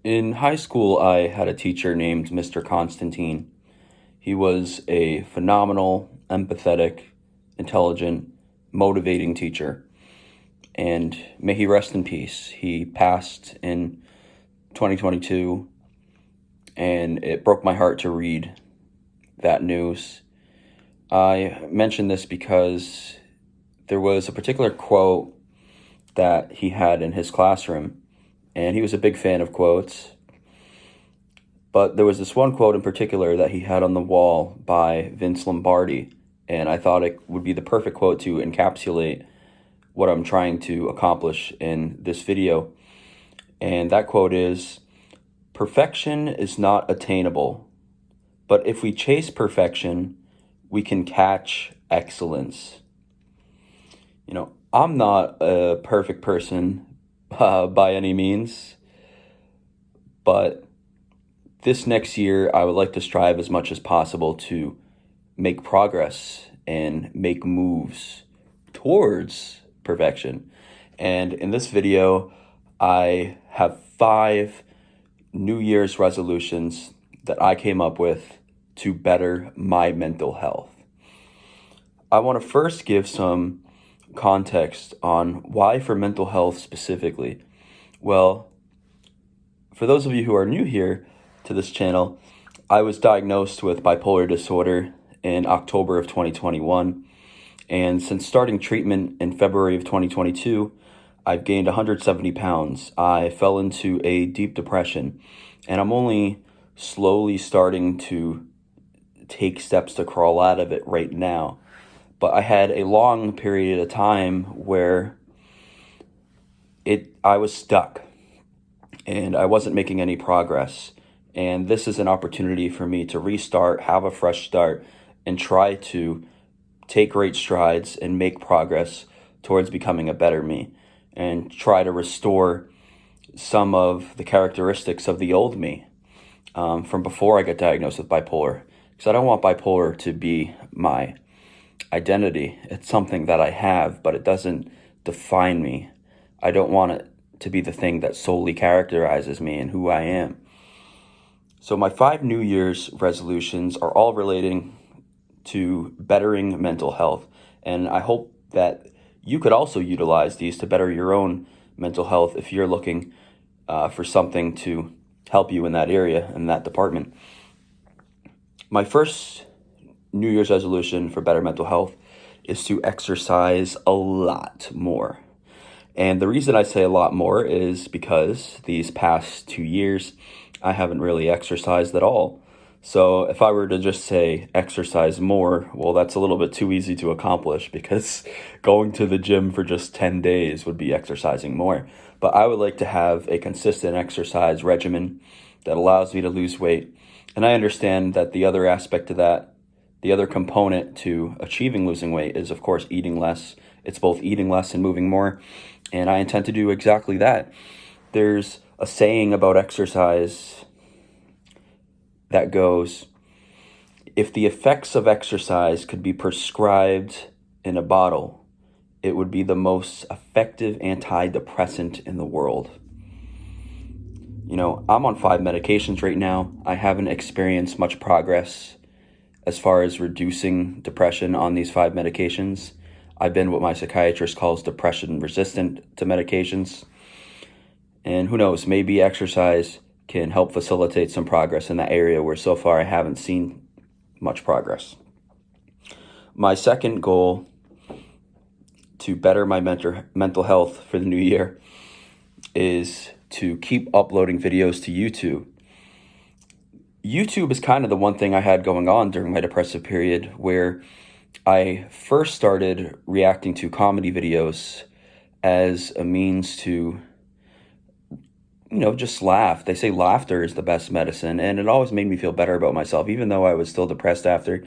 In high school, I had a teacher named Mr. Constantine. He was a phenomenal, empathetic, intelligent, motivating teacher. And may he rest in peace. He passed in 2022, and it broke my heart to read that news. I mention this because there was a particular quote that he had in his classroom, and he was a big fan of quotes. But there was this one quote in particular that he had on the wall by Vince Lombardi, and I thought it would be the perfect quote to encapsulate what I'm trying to accomplish in this video. And that quote is, "Perfection is not attainable, but if we chase perfection, we can catch excellence." I'm not a perfect person by any means, but this next year, I would like to strive as much as possible to make progress and make moves towards perfection. And in this video, I have 5 New Year's resolutions that I came up with to better my mental health. I want to first give some context on why for mental health specifically. Well, for those of you who are new here to this channel, I was diagnosed with bipolar disorder in October of 2021. And since starting treatment in February of 2022, I've gained 170 pounds. I fell into a deep depression, and I'm only slowly starting to take steps to crawl out of it right now. But I had a long period of time where I was stuck and I wasn't making any progress. And this is an opportunity for me to restart, have a fresh start, and try to take great strides and make progress towards becoming a better me, and try to restore some of the characteristics of the old me from before I got diagnosed with bipolar. Because I don't want bipolar to be my identity. It's something that I have, but it doesn't define me. I don't want it to be the thing that solely characterizes me and who I am. So my 5 New Year's resolutions are all relating to bettering mental health. And I hope that you could also utilize these to better your own mental health if you're looking for something to help you in that area, in that department. My first New Year's resolution for better mental health is to exercise a lot more. And the reason I say a lot more is because these past 2 years, I haven't really exercised at all. So if I were to just say exercise more, well, that's a little bit too easy to accomplish, because going to the gym for just 10 days would be exercising more. But I would like to have a consistent exercise regimen that allows me to lose weight. And I understand that the other aspect of that, the other component to achieving losing weight, is, of course, eating less. It's both eating less and moving more. And I intend to do exactly that. There's a saying about exercise that goes, if the effects of exercise could be prescribed in a bottle, it would be the most effective antidepressant in the world. I'm on 5 medications right now. I haven't experienced much progress as far as reducing depression on these 5 medications. I've been what my psychiatrist calls depression resistant to medications. And who knows, maybe exercise can help facilitate some progress in that area where so far I haven't seen much progress. My second goal to better my mental health for the new year is to keep uploading videos to YouTube. YouTube is kind of the one thing I had going on during my depressive period, where I first started reacting to comedy videos as a means to, just laugh. They say laughter is the best medicine, and it always made me feel better about myself, even though I was still depressed after,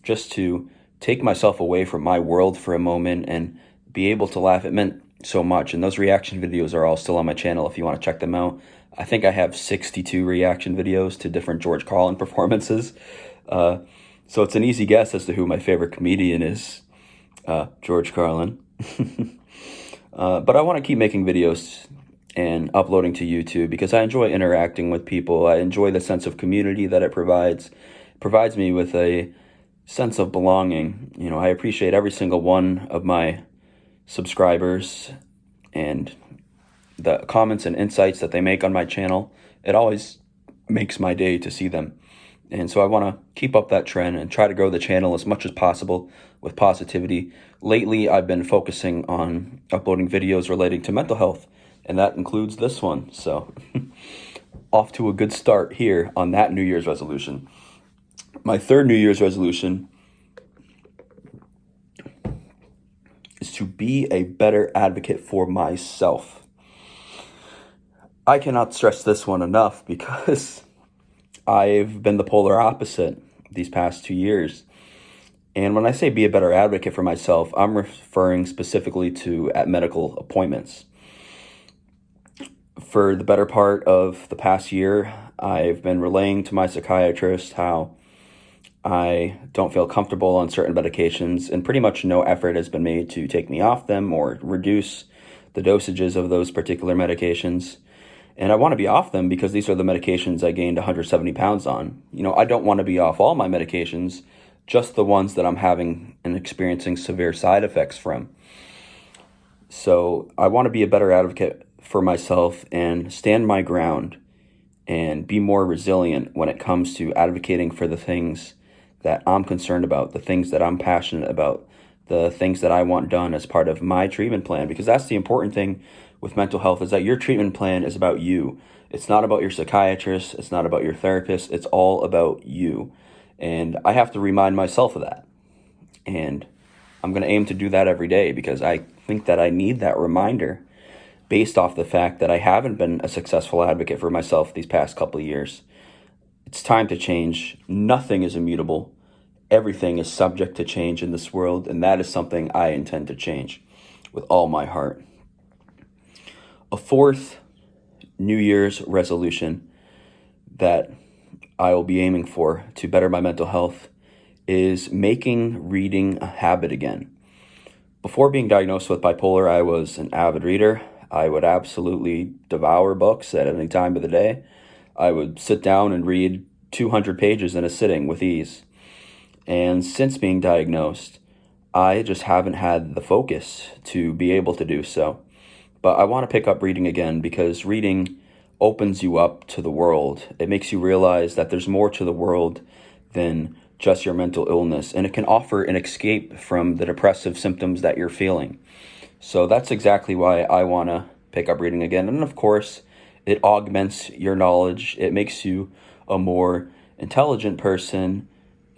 just to take myself away from my world for a moment and be able to laugh. It meant so much, and those reaction videos are all still on my channel if you want to check them out. I think I have 62 reaction videos to different George Carlin performances. So it's an easy guess as to who my favorite comedian is, George Carlin. But I want to keep making videos and uploading to YouTube because I enjoy interacting with people. I enjoy the sense of community that it provides. It provides me with a sense of belonging. I appreciate every single one of my subscribers and the comments and insights that they make on my channel. It always makes my day to see them. And so I want to keep up that trend and try to grow the channel as much as possible with positivity. Lately, I've been focusing on uploading videos relating to mental health, and that includes this one. So off to a good start here on that New Year's resolution. My third New Year's resolution is to be a better advocate for myself. I cannot stress this one enough because I've been the polar opposite these past 2 years. And when I say be a better advocate for myself, I'm referring specifically to at medical appointments. For the better part of the past year, I've been relaying to my psychiatrist how I don't feel comfortable on certain medications, and pretty much no effort has been made to take me off them or reduce the dosages of those particular medications. And I want to be off them because these are the medications I gained 170 pounds on. I don't want to be off all my medications, just the ones that I'm having and experiencing severe side effects from. So I want to be a better advocate for myself and stand my ground and be more resilient when it comes to advocating for the things that I'm concerned about, the things that I'm passionate about, the things that I want done as part of my treatment plan. Because that's the important thing with mental health, is that your treatment plan is about you. It's not about your psychiatrist. It's not about your therapist. It's all about you. And I have to remind myself of that. And I'm going to aim to do that every day because I think that I need that reminder based off the fact that I haven't been a successful advocate for myself these past couple of years. It's time to change. Nothing is immutable. Everything is subject to change in this world, and that is something I intend to change with all my heart. A fourth New Year's resolution that I will be aiming for to better my mental health is making reading a habit again. Before being diagnosed with bipolar, I was an avid reader. I would absolutely devour books at any time of the day. I would sit down and read 200 pages in a sitting with ease. And since being diagnosed, I just haven't had the focus to be able to do so. But I want to pick up reading again because reading opens you up to the world. It makes you realize that there's more to the world than just your mental illness, and it can offer an escape from the depressive symptoms that you're feeling. So that's exactly why I want to pick up reading again. And of course, it augments your knowledge. It makes you a more intelligent person.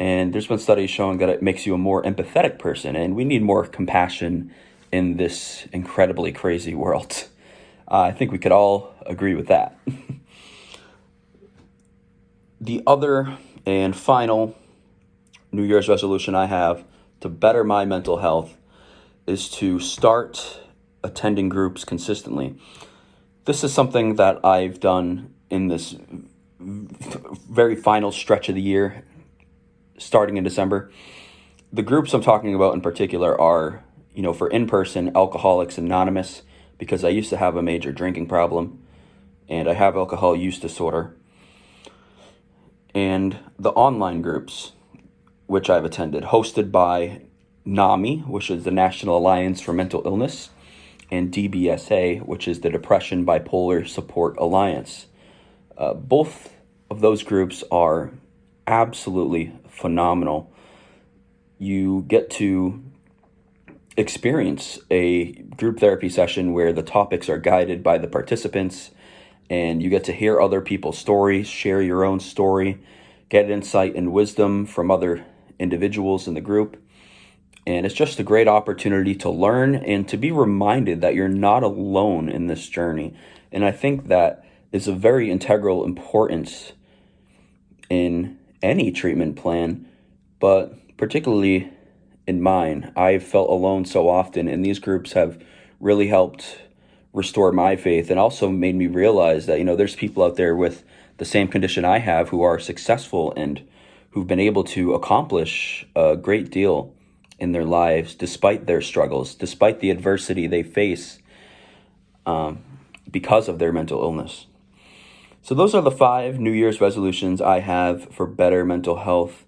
And there's been studies showing that it makes you a more empathetic person. And we need more compassion in this incredibly crazy world. I think we could all agree with that. The other and final New Year's resolution I have to better my mental health is to start attending groups consistently. This is something that I've done in this very final stretch of the year, starting in December. The groups I'm talking about in particular are, for in-person, Alcoholics Anonymous, because I used to have a major drinking problem, and I have alcohol use disorder. And the online groups, which I've attended, hosted by NAMI, which is the National Alliance for Mental Illness, and DBSA, which is the Depression Bipolar Support Alliance. Both of those groups are absolutely phenomenal. You get to experience a group therapy session where the topics are guided by the participants, and you get to hear other people's stories, share your own story, get insight and wisdom from other individuals in the group. And it's just a great opportunity to learn and to be reminded that you're not alone in this journey. And I think that is a very integral importance in any treatment plan, but particularly in mine. I've felt alone so often, and these groups have really helped restore my faith and also made me realize that, there's people out there with the same condition I have who are successful and who've been able to accomplish a great deal in their lives despite their struggles, despite the adversity they face. because of their mental illness. So those are the 5 New Year's resolutions I have for better mental health.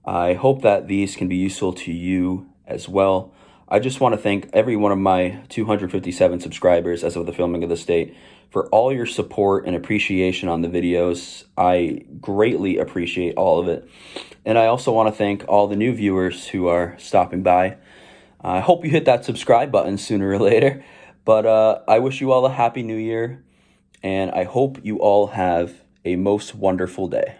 I hope that these can be useful to you as well. I just want to thank every one of my 257 subscribers as of the filming of this date for all your support and appreciation on the videos. I greatly appreciate all of it. And I also want to thank all the new viewers who are stopping by. I hope you hit that subscribe button sooner or later. But I wish you all a happy new year, and I hope you all have a most wonderful day.